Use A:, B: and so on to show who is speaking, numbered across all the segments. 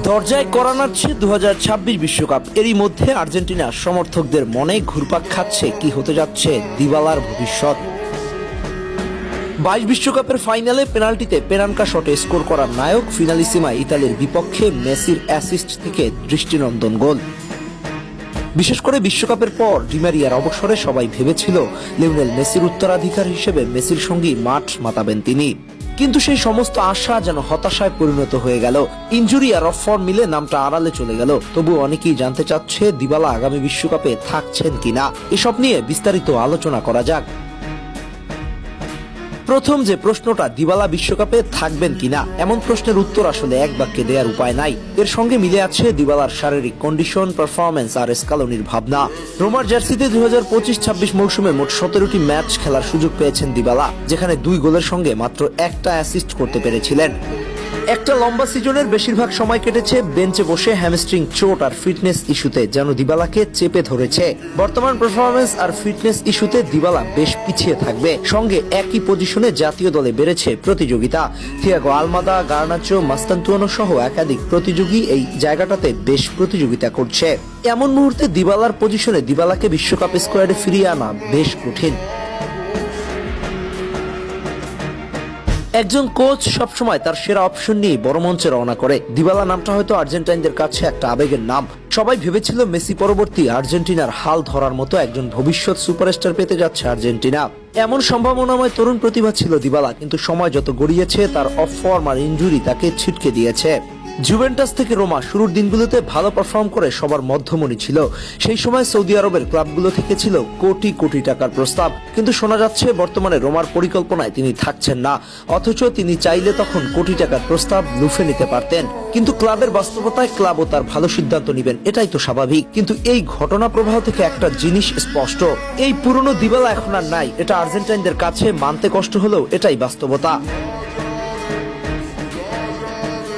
A: দরজায় কড়া নাড়ছে 2026 বিশ্বকাপ। এরই মধ্যে আর্জেন্টিনার সমর্থকদের মনে ঘুরপাক খাচ্ছে কি হতে যাচ্ছে দিবালার ভবিষ্যৎ। 22 বিশ্বকাপের ফাইনালে পেনাল্টিতে পেনানকা শটে স্কোর করা নায়ক ফিনালিসিমায় ইতালির বিপক্ষে মেসির অ্যাসিস্ট থেকে দৃষ্টিনন্দন গোল। বিশেষ করে বিশ্বকাপের পর ডিমারিয়ার অবসরে সবাই ভেবেছিল লিওনেল মেসির উত্তরাধিকার হিসেবে মেসির সঙ্গেই মাঠ মাতাবেন তিনি, কিন্তু সেই সমস্ত আশা যেন হতাশায় পরিণত হয়ে গেল। ইনজুরি আর অফ ফর্ম মিলে নামটা আড়ালে চলে গেল। তবু অনেকেই জানতে চাচ্ছে দিবালা আগামী বিশ্বকাপে থাকছেন কিনা। এসব নিয়ে বিস্তারিত আলোচনা করা যাক। প্রথম যে প্রশ্নটা, দিবালা বিশ্বকাপে থাকবেন কিনা, এমন প্রশ্নের উত্তর আসলে এক বাক্যে দেওয়ার উপায় নাই। এর সঙ্গে মিলে আছে দিবালার শারীরিক কন্ডিশন, পারফরমেন্স আর স্কালোনির ভাবনা। রোমার জার্সিতে 2025-26 মৌসুমে মোট 17টি ম্যাচ খেলার সুযোগ পেয়েছেন দিবালা, যেখানে 2 গোলের সঙ্গে মাত্র একটা অ্যাসিস্ট করতে পেরেছিলেন। একটা লম্বা সিজনের বেশিরভাগ সময় কেটেছে বেঞ্চে বসে হ্যামস্ট্রিং চোট আর ফিটনেস ইস্যুতে, যেন দিবালাকে চেপে ধরেছে। বর্তমান পারফরমেন্স আর ফিটনেস ইস্যুতে দিবালা বেশ পিছিয়ে থাকবে। সঙ্গে একই পজিশনে জাতীয় দলে বেড়েছে প্রতিযোগিতা। থিয়াগো আলমাদা, গার্নাচো, মাস্তান্তুয়ানো সহ একাধিক প্রতিযোগী এই জায়গাটাতে বেশ প্রতিযোগিতা করছে। এমন মুহূর্তে দিবালার পজিশনে দিবালাকে বিশ্বকাপ স্কোয়াডে ফিরিয়ে আনা বেশ কঠিন। একজন কোচ সবসময় তার সেরা অপশন নিয়ে বড় মঞ্চে রওনা করে। দিবালা নামটা হয়তো আর্জেন্টাইনদের কাছে একটা আবেগের নাম। সবাই ভেবেছিল মেসি পরবর্তী আর্জেন্টিনার হাল ধরার মতো একজন ভবিষ্যৎ সুপারস্টার পেতে যাচ্ছে আর্জেন্টিনা। এমন সম্ভাবনাময় তরুণ প্রতিভা ছিল দিবালা, কিন্তু সময় যত গড়িয়েছে তার অফ ফর্ম আর ইনজুরি তাকে ছিটকে দিয়েছে। জুভেন্টাস থেকে রোমা শুরুর দিনগুলোতে ভালো পারফর্ম করে সবার মধ্যমণি ছিল। সেই সময় সৌদি আরবের ক্লাবগুলো থেকে ছিল কোটি কোটি টাকার প্রস্তাব, কিন্তু শোনা যাচ্ছে বর্তমানে রোমার পরিকল্পনায় তিনি থাকছেন না। অথচ তিনি চাইলে তখন কোটি টাকার প্রস্তাব লুফে নিতে পারতেন। কিন্তু ক্লাবের বাস্তবতায় ক্লাবও তার ভালো সিদ্ধান্ত নেবেন, এটাই তো স্বাভাবিক। কিন্তু এই ঘটনা প্রবাহ থেকে একটা জিনিস স্পষ্ট, এই পুরনো দিবালা এখন আর নাই। এটা আর্জেন্টাইনদের কাছে মানতে কষ্ট হলেও এটাই বাস্তবতা।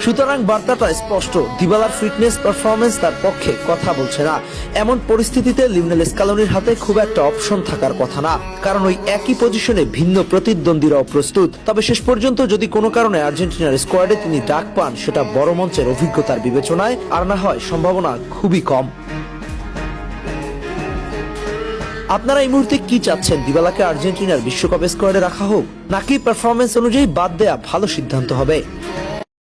A: সুতরাং বার্তাটা স্পষ্ট, দিবালার ফিটনেস পারফরমেন্স তার পক্ষে কথা বলছে না। এমন পরিস্থিতিতে লিওনেল স্কালোনির হাতে খুব একটা অপশন থাকার কথা না, কারণ ওই একই পজিশনে ভিন্ন প্রতিদ্বন্দ্বীরাও প্রস্তুত। তবে শেষ পর্যন্ত যদি কোনো কারণে আর্জেন্টিনার স্কোয়াডে তিনি ডাক পান, সেটা বড় মঞ্চের অভিজ্ঞতার বিবেচনায়, আর না হয় সম্ভাবনা খুবই কম। আপনারা এই মুহূর্তে কি চাচ্ছেন, দিবালাকে আর্জেন্টিনার বিশ্বকাপ স্কোয়াডে রাখা হোক, নাকি পারফরমেন্স অনুযায়ী বাদ দেয়া ভালো সিদ্ধান্ত হবে?